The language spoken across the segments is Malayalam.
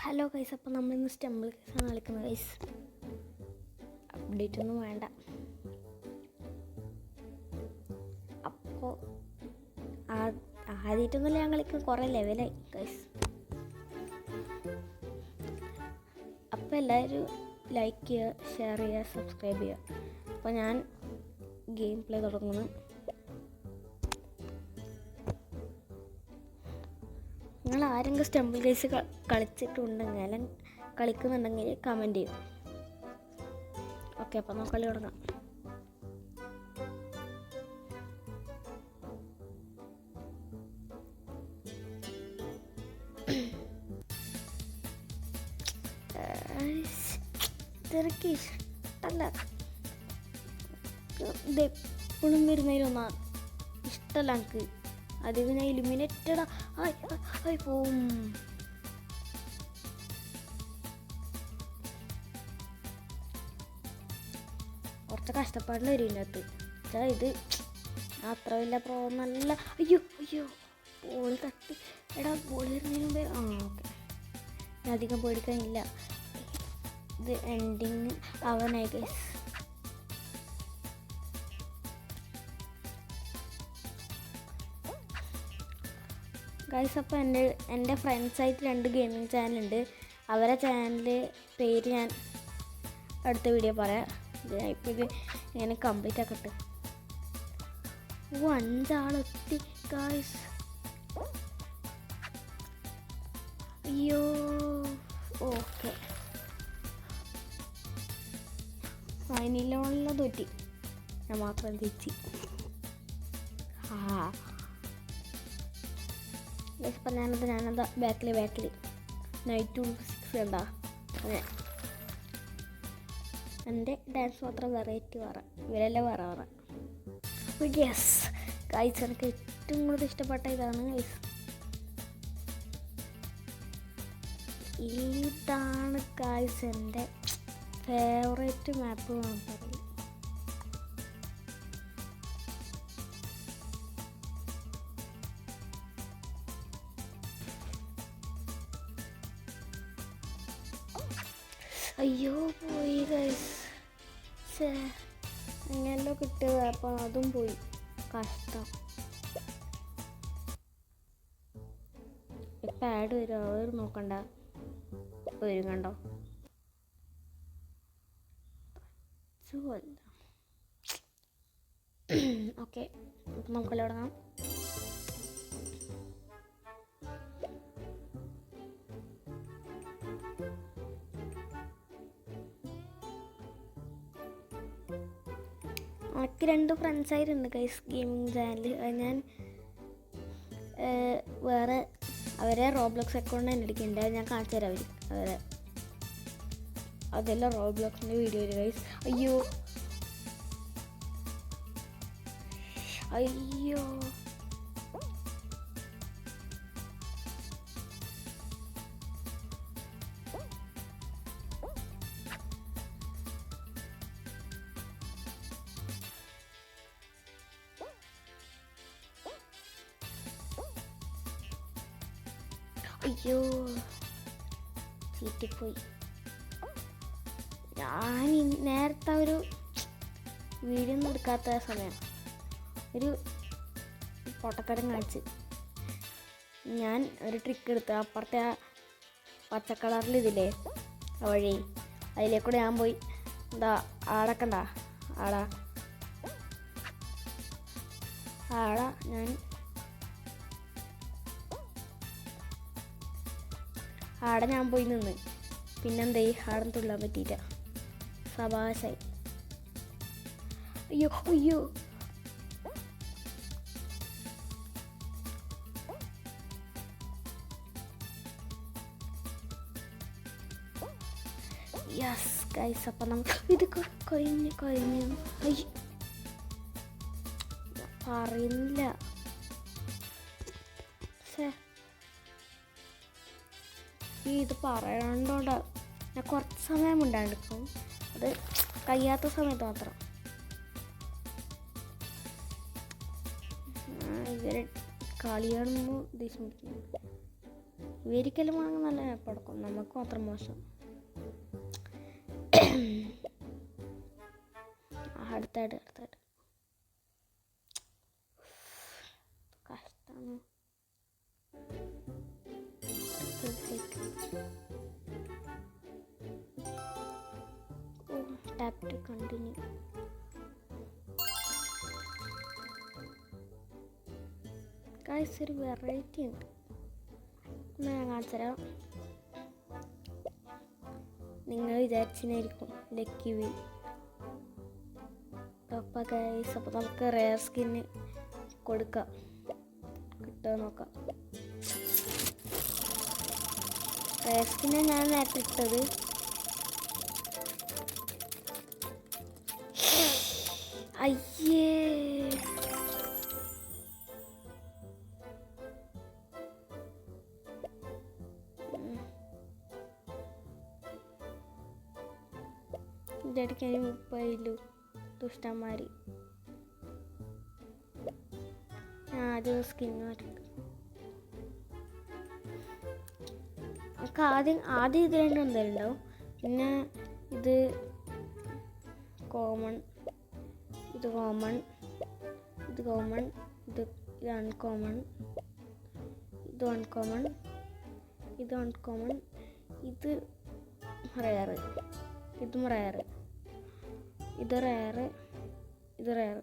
ഹലോ ഗൈസ്, അപ്പോൾ നമ്മളിന്ന് സ്റ്റംബിൾ കേസാണ് കളിക്കുന്നത് ഗൈസ്. അപ്ഡേറ്റ് ഒന്നും വേണ്ട. അപ്പോൾ ആദ്യമായിട്ടൊന്നുമില്ല ഞാൻ കളിക്കുന്നത്, കുറേ ലെവലായി ഗൈസ്. അപ്പോൾ എല്ലാവരും ലൈക്ക് ചെയ്യുക, ഷെയർ ചെയ്യുക, സബ്സ്ക്രൈബ് ചെയ്യുക. അപ്പോൾ ഞാൻ ഗെയിം പ്ലേ തുടങ്ങുന്നു. നിങ്ങൾ ആരെങ്കിലും സ്റ്റംബിൾ കേസ് കളിച്ചിട്ടുണ്ടെങ്കിൽ അല്ലെങ്കിൽ കളിക്കുന്നുണ്ടെങ്കിൽ കമൻറ്റ് ചെയ്യും. ഓക്കെ, അപ്പോൾ നമുക്ക് കളി തുടങ്ങാം. ഇതൊക്കെ ഇഷ്ടമല്ല, ഇതെപ്പോഴും വരുന്നതിലൊന്നാ ഇഷ്ടമല്ല എനിക്ക്. അധികം ഞാൻ ഇലിമിനേറ്റഡാ ആയി പോവും. കുറച്ച് കഷ്ടപ്പാടിൽ വരും ഇതിനകത്ത്. ഇത് അത്ര വലിയ നല്ല. അയ്യോ ബോൾ തട്ടി. എടാ ബോൾ വരുന്നതിന് മുമ്പേ ഓക്കെ, ഞാൻ അധികം പേടിക്കാനില്ല. ഇത് എൻഡിങ് ആവാനായി ഗൈസ്. ഗൈസ്, അപ്പോൾ എൻ്റെ ഫ്രണ്ട്സായിട്ട് 2 ഗെയിമിംഗ് ചാനലുണ്ട്. അവരെ ചാനൽ പേര് ഞാൻ അടുത്ത വീഡിയോ പറയാം. ഇപ്പോൾ ഇത് ഇങ്ങനെ കംപ്ലീറ്റ് ആക്കട്ടെ. 5 ആളെത്തി ഗൈസ്. അയ്യോ ഓക്കെ, ഫൈനലിലുള്ള തോറ്റി. ഞാൻ മാത്രം തെറ്റി. ഇപ്പം ഞാനത് ബാക്കിൽ നൈറ്റ് 6 എന്താ അതെ. എൻ്റെ ഡാൻസ് മാത്രം വെറൈറ്റി വേറെ, ഇവരെല്ലാം വേറെ. അപ്പോൾ യെസ് ഗൈസ്, എനിക്ക് ഏറ്റവും കൂടുതൽ ഇഷ്ടപ്പെട്ട ഇതാണ് ഗൈസ്. ഇതാണ് ഗൈസ് എൻ്റെ ഫേവറേറ്റ് മാപ്പ് എന്ന് പറയും. അയ്യോ പോയി ഗൈസ്, അങ്ങനെയല്ലോ കിട്ടിയത്. അപ്പം അതും പോയി, കഷ്ടം. ഇപ്പം ആഡ് വരും, അവർ നോക്കണ്ട വരും, കണ്ടോ. ഓക്കെ, അപ്പം നമുക്കെല്ലാം തുടങ്ങാം. എനിക്ക് 2 ഫ്രണ്ട്സായിട്ടുണ്ട് ഗൈസ് ഗെയിമിംഗ് ചാനൽ. ഞാൻ വേറെ അവരെ റോബ്ലോക്സ് അക്കൗണ്ട് തന്നെ എടുക്കുന്നുണ്ട്. ഞാൻ കാണിച്ചു തരാം അവരെ. അതെല്ലാം റോബ്ലോക്സിൻ്റെ വീഡിയോ ഗൈസ്. അയ്യോ ചീറ്റിപ്പോയി. ഞാൻ നേരത്തെ ഒരു വീഡിയോ ഒന്നും എടുക്കാത്ത സമയം ഒരു പൊട്ടത്തരം കാണിച്ച് ഞാൻ ഒരു ട്രിക്ക് എടുത്ത് അപ്പുറത്തെ ആ പച്ചക്കളറിൽ ഇതില്ലേ ആ വഴി, അതിലേക്കൂടെ ഞാൻ പോയി. എന്താ ആടക്കണ്ട ആടെ ഞാൻ പോയി നിന്ന്. പിന്നെന്തായി, ആടം തുള്ളാൻ പറ്റിയില്ല. സഭാശായി. അയ്യോ യെസ് ഗൈസ്, അപ്പം നമുക്ക് ഇത് കഴിഞ്ഞു. അയ്യോ പറയുന്നില്ല. ഇത് പറയണ്ടോണ്ട ഞാൻ കുറച്ച് സമയം ഉണ്ടായിരിക്കും, അത് കഴിയാത്ത സമയത്ത് മാത്രം. ഇവരെ കളിയാണെന്ന് ദേഷ്യം പിടിക്കുന്നു. ഇവരിക്കെല്ലാം വാങ്ങാൻ നല്ല പടക്കും, നമുക്ക് മാത്രം മോശം. അടുത്തായിട്ട് കഷ്ടമാണ്. Tap to continue. ഗൈസ് ഒരു വെറൈറ്റി ഉണ്ട്, ഞാൻ കാണിച്ചു തരാം. നിങ്ങൾ വിചാരിച്ചായിരിക്കും ലക്കി വീൽ. അപ്പോൾ ഗൈസ്, അപ്പോൾ നമുക്ക് റെയർ സ്കിന്ന് കൊടുക്കാം, കിട്ടുമോ നോക്കാം. റെയർ സ്കിന്നാണ് ഞാൻ നേരത്തെ ഇട്ടത്. അയ്യേ, ഇടയ്ക്ക് 30 ദുഷ്ടന്മാർ. ഞാൻ ആദ്യം സ്കിൻ മാറ്റി. നമുക്ക് ആദ്യം ഇത് രണ്ടും എന്തായാലും ഉണ്ടാവും. പിന്നെ ഇത് കോമൺ, ഇത് കോമൺ, ഇത് കോമൺ, ഇത് അൺകോമൺ, ഇത് അൺകോമൺ, ഇത് അൺകോമൺ, ഇത് റെയർ, ഇതും റെയർ, ഇത് റെയർ, ഇത് റെയർ.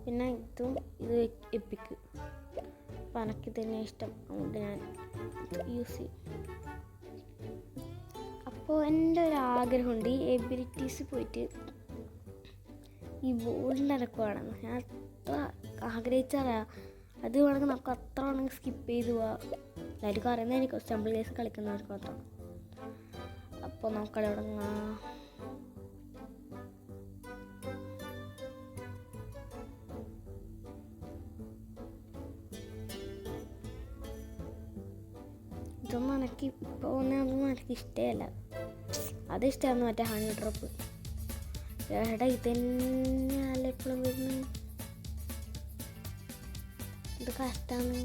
പിന്നെ ഇതും ഇത് എപ്പിക്ക്. അപ്പം എനിക്ക് തന്നെ ഇഷ്ടം, അതുകൊണ്ട് ഞാൻ യൂസ് ചെയ്യും. അപ്പോൾ എൻ്റെ ഒരു ആഗ്രഹമുണ്ട്, ഈ എബിലിറ്റീസ് പോയിട്ട് ഈ ബോളിൻ്റെ അനക്ക് വേണം. ഞാൻ അത്ര ആഗ്രഹിച്ചറിയാം, അത് വേണമെങ്കിൽ നമുക്ക് അത്ര വേണമെങ്കിൽ സ്കിപ്പ് ചെയ്ത് പോവാം. എല്ലാവർക്കും അറിയുന്നതായിരിക്കും, സ്റ്റംബിൾ കേസ് കളിക്കുന്നവർക്ക് മാത്രം. അപ്പോൾ നമുക്കവിടെ തുടങ്ങാം. ഇതൊന്നും എനിക്ക് ഇപ്പോൾ ഒന്നും എനിക്ക് ഇഷ്ടമല്ല. അത് ഇഷ്ടമായിരുന്നു മറ്റേ ഹണി ഡ്രോപ്പ്. എടാ ഇതന്നെയല്ല എപ്പോഴും വരുന്നത്, ഇത് കഷ്ടമാണ്.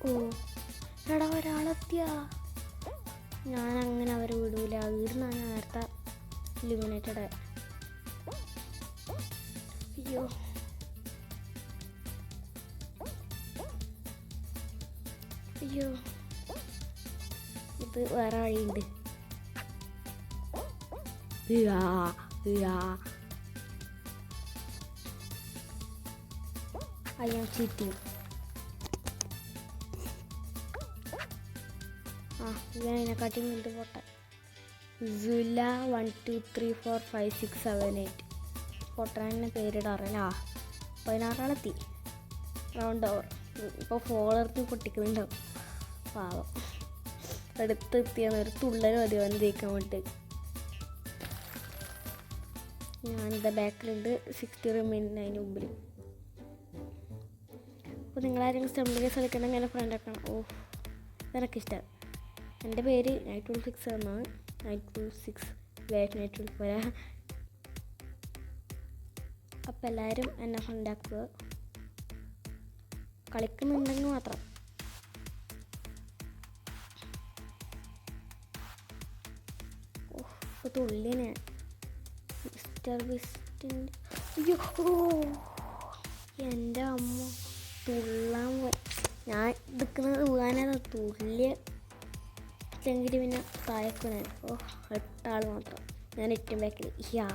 ഓ എടാ ഒരാളെത്തിയാ, ഞാനങ്ങനെ അവരെ വിടൂല. വീടുന്നാണ് നേരത്തെ ഇലുമിനേറ്റഡ്. അയ്യോ അയ്യോ, ഇത് വേറെ വഴിയുണ്ട്. I am cheating. ഇതിനെക്കാട്ടി ഇത് പോട്ടെ. സുല 1 2 3 4 5 6 7 8 പൊട്ടനെ പേരിടാറില്ല. 16 റൗണ്ട് ഓവർ. ഇപ്പോൾ ഫോളർത്തി പൊട്ടിക്കുന്നുണ്ടാവും പാവം. അടുത്തെത്തിയാണ്, ഒരു തുള്ളൽ മതി വന്ന് തേക്കാൻ വേണ്ടി. ഞാനിത് ബാക്കിലുണ്ട്, 60 റിമൈനിങ് അതിന് മുമ്പിൽ. അപ്പോൾ നിങ്ങളാരെങ്കിലും സ്റ്റംബിൾ കേസ് കളിക്കണം, ഇങ്ങനെ ഫ്രണ്ട് ആക്കണം. ഓ എനിക്കിഷ്ടം. എൻ്റെ പേര് Night26 എന്നാണ്. Night26 Night26 പോരാ. അപ്പോൾ എല്ലാവരും എന്നെ ഫ്രണ്ടാക്കുക, കളിക്കുന്നുണ്ടെങ്കിൽ മാത്രം. ഓ ഇപ്പോൾ തുള്ളിനെ മിസ്റ്റർ ബിസ്റ്റിൻ്റെ. അയ്യോ ഓ എൻ്റെ അമ്മ തുള്ളാൻ പോയി. ഞാൻ നിൽക്കുന്നത് പോകാനാണ് തുള്ളിയ എങ്കിൽ പിന്നെ താഴേക്കുനാൻ. ഓ 8 ആൾ മാത്രം, ഞാൻ ഏറ്റവും ബാക്കിൽ. യാ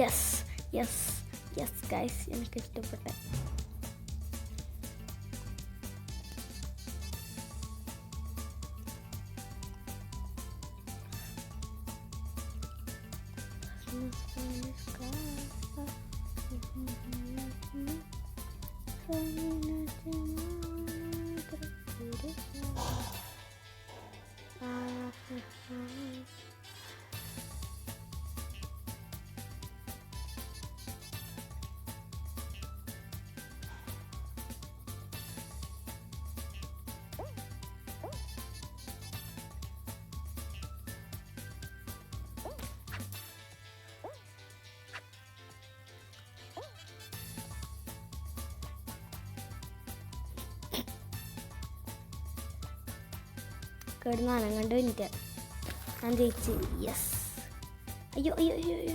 യെസ് യെസ് യെസ് ഗൈസ്, എനിക്ക് ഇഷ്ടപ്പെട്ട. കിടന്നാണ് കണ്ട് മിനിറ്റ് ഞാൻ ജയിച്ച്. യെസ്. അയ്യോ അയ്യോ അയ്യോ അയ്യോ,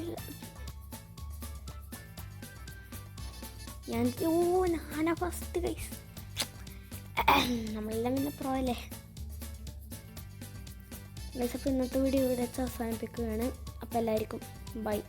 ഞാനാ ഫസ്റ്റ് ഗൈസ്. നമ്മളെല്ലാം പിന്നെ പ്രോ അല്ലേ ഗൈസ്. അപ്പോൾ ഇന്നത്തെ വീഡിയോ ഇവിടെ വെച്ച് അവസാനിപ്പിക്കുകയാണ്. അപ്പോൾ എല്ലാവർക്കും ബൈ.